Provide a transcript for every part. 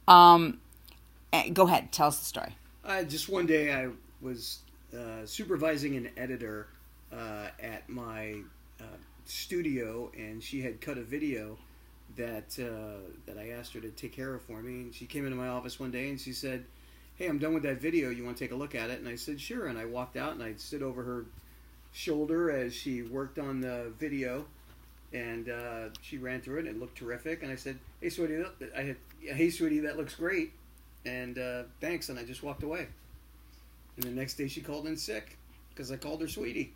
Go ahead. Tell us the story. Just one day I was supervising an editor at my studio, and she had cut a video that I asked her to take care of for me. And she came into my office one day and she said, "Hey, I'm done with that video. You want to take a look at it?" And I said, "Sure." And I walked out and I stood over her shoulder as she worked on the video, and she ran through it and it looked terrific. And I said, "Hey, sweetie, hey, sweetie, that looks great. And thanks." And I just walked away. And the next day she called in sick because I called her sweetie.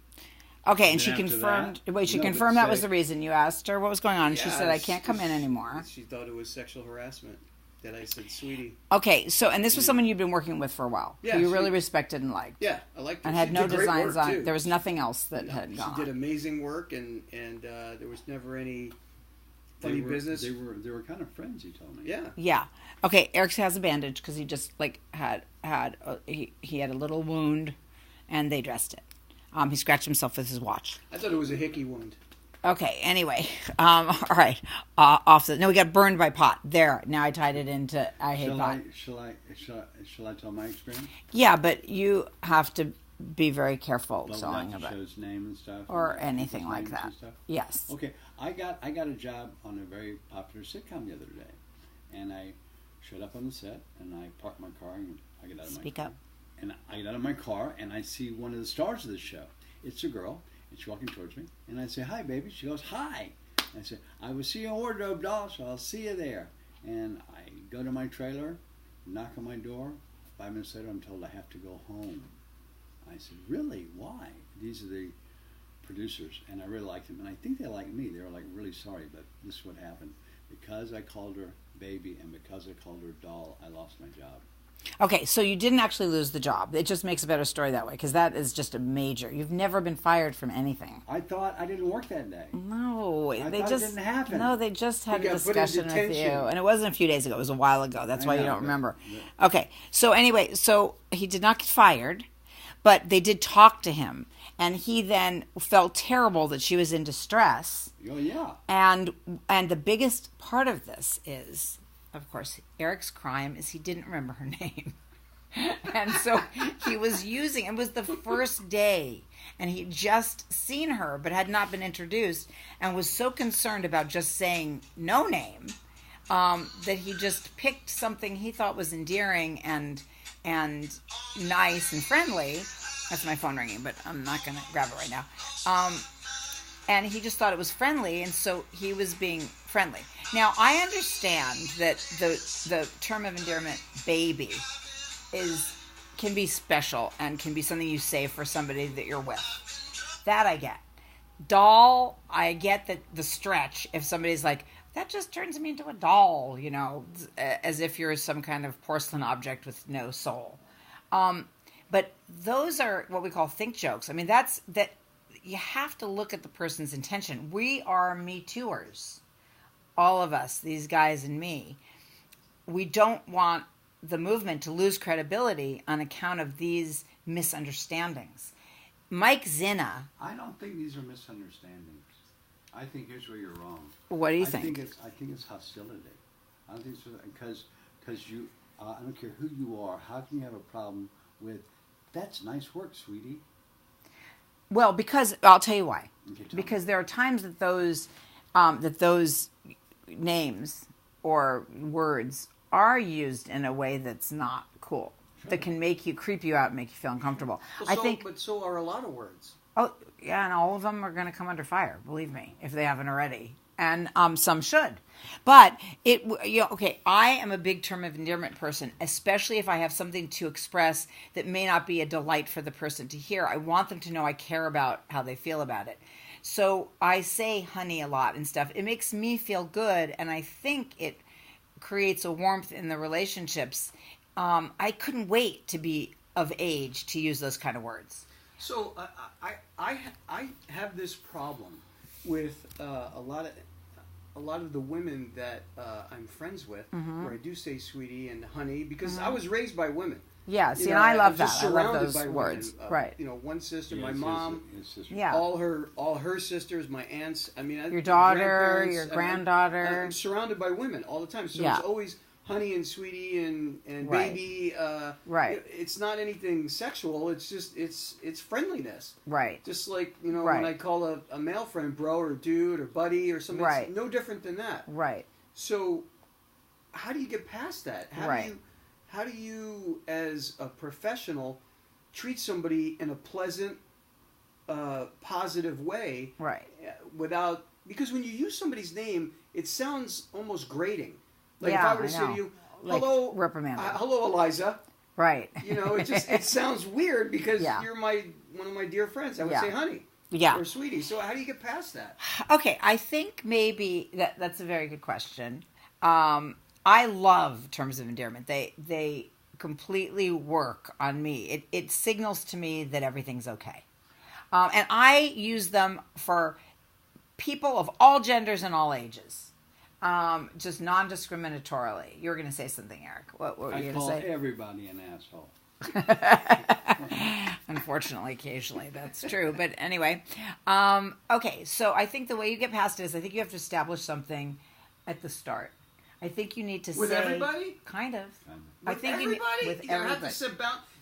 Okay, and she confirmed. She confirmed that was the reason. You asked her what was going on. And she said, "I can't come in anymore." She thought it was sexual harassment that I said sweetie. Okay, so and this was someone you'd been working with for a while. Yeah, who you really respected and liked. Yeah, I liked her. And had no designs on. Too. There was nothing else that had gone. She did amazing work, and there was never any funny business. They were kind of friends. He told me. Yeah. Yeah. Okay. Eric has a bandage because he just had he had a little wound, and they dressed it. He scratched himself with his watch. I thought it was a hickey wound. Okay. Anyway. All right. No, we got burned by pot. There. Now I tied it into. I hate pot. Shall I tell my experience? Yeah, but you have to be very careful telling about show his name and stuff, or anything like that. Yes. Okay. I got a job on a very popular sitcom the other day, and I showed up on the set, and I parked my car, and I get out of my car. Speak up. And I get out of my car, and I see one of the stars of the show. It's a girl, and she's walking towards me. And I say, "Hi, baby." She goes, "Hi." And I say, "I will see you in wardrobe, doll, so I'll see you there." And I go to my trailer, knock on my door. 5 minutes later, I'm told I have to go home. I said, "Really? Why?" These are the producers, and I really like them. And I think they like me. They were like really sorry, but this is what happened. Because I called her baby and because I called her doll, I lost my job. Okay, so you didn't actually lose the job. It just makes a better story that way, because that is just a major. You've never been fired from anything. I thought I didn't work that day. No, I thought it didn't happen. No, they just had a discussion with you, and it wasn't a few days ago. It was a while ago. That's why you don't remember. Okay, so anyway, so he did not get fired, but they did talk to him, and he then felt terrible that she was in distress. Oh yeah. And the biggest part of this is, of course, Eric's crime is he didn't remember her name. And so he was it was the first day, and he had just seen her but had not been introduced, and was so concerned about just saying no name that he just picked something he thought was endearing and nice and friendly. That's my phone ringing, but I'm not going to grab it right now. And he just thought it was friendly, and so he was being friendly. Now, I understand that the term of endearment, baby, can be special and can be something you say for somebody that you're with. That I get. Doll, I get that the stretch. If somebody's like, that just turns me into a doll, as if you're some kind of porcelain object with no soul. But those are what we call think jokes. I mean, that you have to look at the person's intention. We are Me Too'ers. All of us, these guys and me. We don't want the movement to lose credibility on account of these misunderstandings. Mike Zinna. I don't think these are misunderstandings. I think here's where you're wrong. What do you think? I think it's hostility. I don't think it's because you. I don't care who you are. How can you have a problem with? That's nice work, sweetie. Well, because I'll tell you why. Okay, because there are times that those names or words are used in a way that's not cool. Sure. That can creep you out, and make you feel uncomfortable. Well, but so are a lot of words. Oh, yeah, and all of them are going to come under fire. Believe me, if they haven't already. And some should. But I am a big term of endearment person, especially if I have something to express that may not be a delight for the person to hear. I want them to know I care about how they feel about it. So I say honey a lot and stuff. It makes me feel good, and I think it creates a warmth in the relationships. I couldn't wait to be of age to use those kind of words. So I have this problem with a lot of the women that I'm friends with, where I do say sweetie and honey, because I was raised by women. Yeah, see, and I love that. I love those words. Right. One sister, my mom, yeah, all her sisters, my aunts. I mean, your daughter, your granddaughter. I'm surrounded by women all the time, so it's honey and sweetie and Right. baby. Right. It's not anything sexual. It's just it's friendliness. Right. Just like, you know, Right. when I call a male friend bro or dude or buddy or something, Right. it's no different than that. Right. So, how do you get past that? Right. How do you, as a professional, treat somebody in a pleasant, positive way? Right. Without, because when you use somebody's name, it sounds almost grating. Like Yeah, if I were to I say know. to you, Like "Hello, reprimanded. Hello, Eliza." Right. You know, it sounds weird because Yeah. you're one of my dear friends. I would Yeah. say honey. Yeah. Or sweetie. So how do you get past that? Okay, I think maybe that's a very good question. I love terms of endearment. They completely work on me. It signals to me that everything's okay, and I use them for people of all genders and all ages, just non-discriminatorily. You were going to say something, Eric. What were I you call going to say? everybody an asshole. Unfortunately, occasionally that's true. But anyway, okay. So I think the way you get past it is I think you have to establish something at the start. I think you need to With say everybody? kind of. With I think everybody? with you have everybody. to set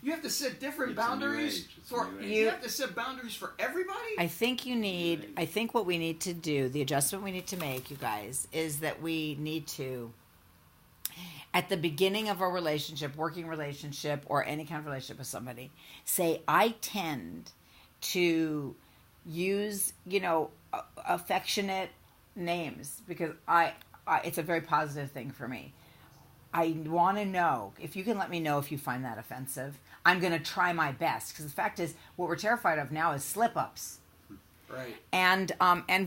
you have to set different It's a new boundaries age. It's a for new age. you have to set boundaries for everybody? I think you need. I think what we need to do, the adjustment we need to make, you guys, is that we need to, at the beginning of a relationship, working relationship, or any kind of relationship with somebody, say, I tend to use, affectionate names because it's a very positive thing for me. I want to know, if you can let me know if you find that offensive, I'm going to try my best. Because the fact is, what we're terrified of now is slip-ups. Right. And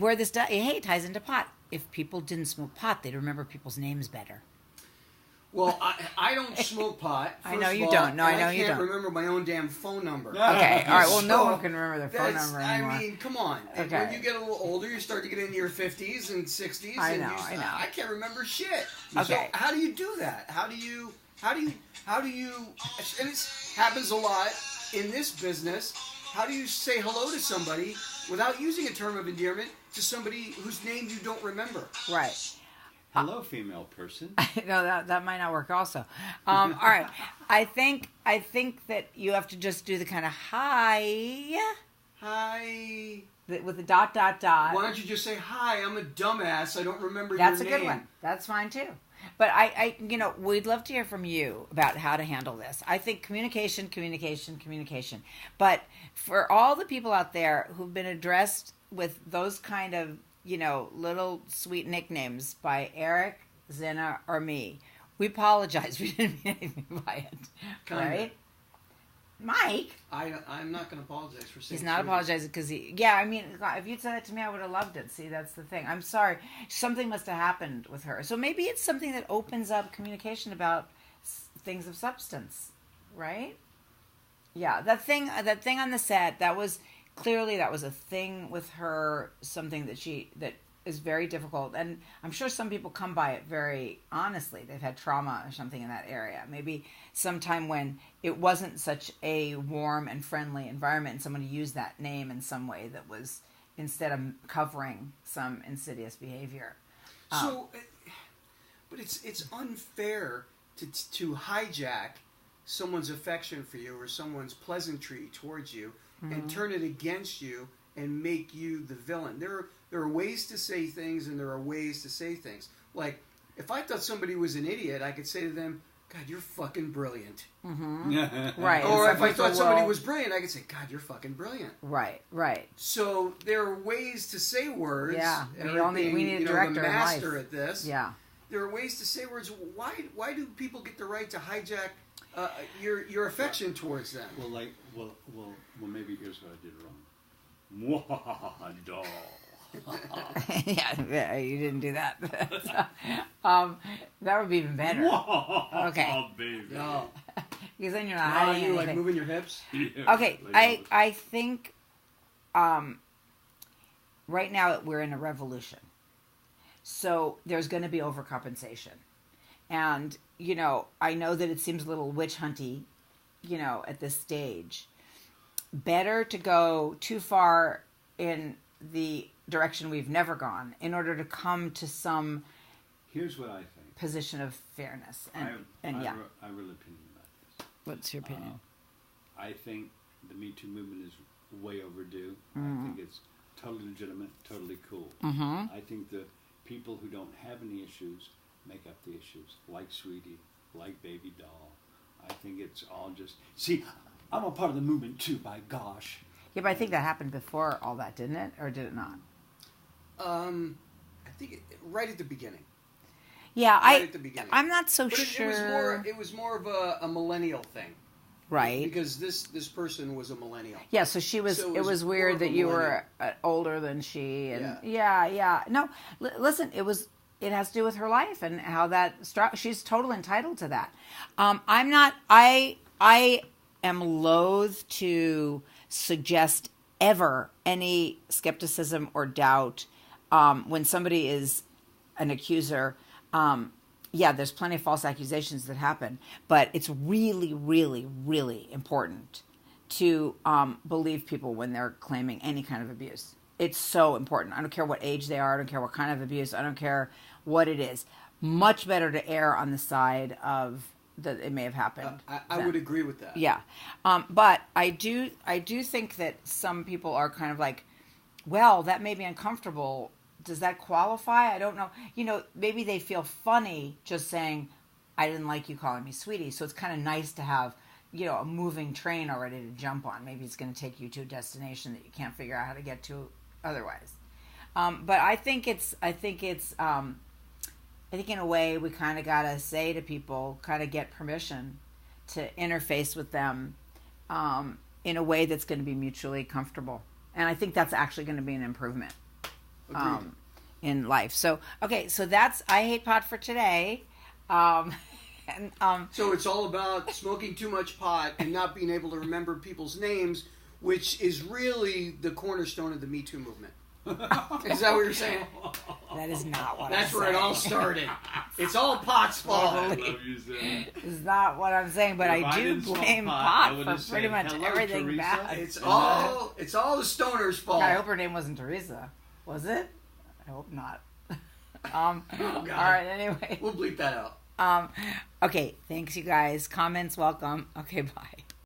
where this, it ties into pot. If people didn't smoke pot, they'd remember people's names better. Well, I don't smoke pot. I know first of you all, don't. No, and I know you can't don't. remember my own damn phone number. Okay, all right. Well, no So, one can remember their phone number anymore. I mean, come on. And Okay. when you get a little older, you start to get into your 50s and 60s. I and know, you I know. I can't remember shit. Okay. So how do you do that? How do you? And this happens a lot in this business. How do you say hello to somebody without using a term of endearment to somebody whose name you don't remember? Right. Hello, female person. No, that might not work also. All right. I think that you have to just do the kind of hi Hi. with the dot. Why don't you just say, hi, I'm a dumbass. I don't remember That's a your name. good one. That's fine too. But I we'd love to hear from you about how to handle this. I think communication. But for all the people out there who've been addressed with those kind of, little sweet nicknames by Eric, Zinna, or me, we apologize. We didn't mean anything by it. Kinda. Right? Mike? I'm not going to apologize for saying He's not apologizing because if you'd said that to me, I would have loved it. See, that's the thing. I'm sorry. Something must have happened with her. So maybe it's something that opens up communication about things of substance, right? Yeah, that thing on the set, that was a thing with her, something that is very difficult. And I'm sure some people come by it very honestly. They've had trauma or something in that area. Maybe sometime when it wasn't such a warm and friendly environment and someone used that name in some way that was, instead of covering some insidious behavior. But it's unfair to hijack someone's affection for you or someone's pleasantry towards you and turn it against you and make you the villain. There are ways to say things and there are ways to say things. Like, if I thought somebody was an idiot, I could say to them, God, you're fucking brilliant. Mm-hmm. Right. Or if I thought somebody was brilliant, I could say, God, you're fucking brilliant. Right. So there are ways to say words. Yeah. We need a director the in master life. at this. Yeah. There are ways to say words. Why do people get the right to hijack your affection towards them? Well, maybe here's what I did wrong. Mwah, yeah, you didn't do that. That would be even better. Okay. Baby. No. Because then you're not hiding you anything. like moving your hips? Okay, I think right now we're in a revolution. So there's going to be overcompensation. And, I know that it seems a little witch hunty, at this stage. Better to go too far in the direction we've never gone in order to come to some Here's what I think. position of fairness. And I yeah. have a real opinion about this. What's your opinion? I think the Me Too movement is way overdue. Mm-hmm. I think it's totally legitimate, totally cool. Mm-hmm. I think the people who don't have any issues make up the issues, like Sweetie, like Baby Doll. I think it's all just... See, I'm a part of the movement too, by gosh. Yeah, but I think that happened before all that, didn't it? Or did it not? I think right at the beginning. Yeah, Right at the beginning. I'm not so But sure. it was more of a millennial thing. Right. Because this person was a millennial. Yeah, so she was. So it was more weird of a that you were millennial. older than she, and yeah. No, listen, it was. It has to do with her life and how that. She's totally entitled to that. I'm not. I am loath to suggest ever any skepticism or doubt when somebody is an accuser. Yeah, there's plenty of false accusations that happen, but it's really, really, really important to believe people when they're claiming any kind of abuse. It's so important. I don't care what age they are. I don't care what kind of abuse. I don't care what it is. Much better to err on the side of that it may have happened. I would agree with that. Yeah, but I do think that some people are kind of like, well, that may be uncomfortable. Does that qualify? I don't know. Maybe they feel funny just saying, I didn't like you calling me sweetie. So it's kind of nice to have, a moving train already to jump on. Maybe it's going to take you to a destination that you can't figure out how to get to otherwise. But I think in a way we kind of got to say to people, kind of get permission to interface with them in a way that's going to be mutually comfortable. And I think that's actually going to be an improvement. In life. So that's I Hate Pot for today. So it's all about smoking too much pot and not being able to remember people's names, which is really the cornerstone of the Me Too movement. Is that what you're saying? That is not what That's I'm where saying. it all started. It's all pot's fault. I love you, Zinna. It's not what I'm saying, but If I I do didn't smoke blame pot, I pot would for have pretty said, much "Hello, everything Teresa." bad. It's all the stoners' fault. I hope her name wasn't Teresa. Was it? I hope not. God. All right, anyway. We'll bleep that out. Okay, thanks you guys. Comments welcome. Okay, bye.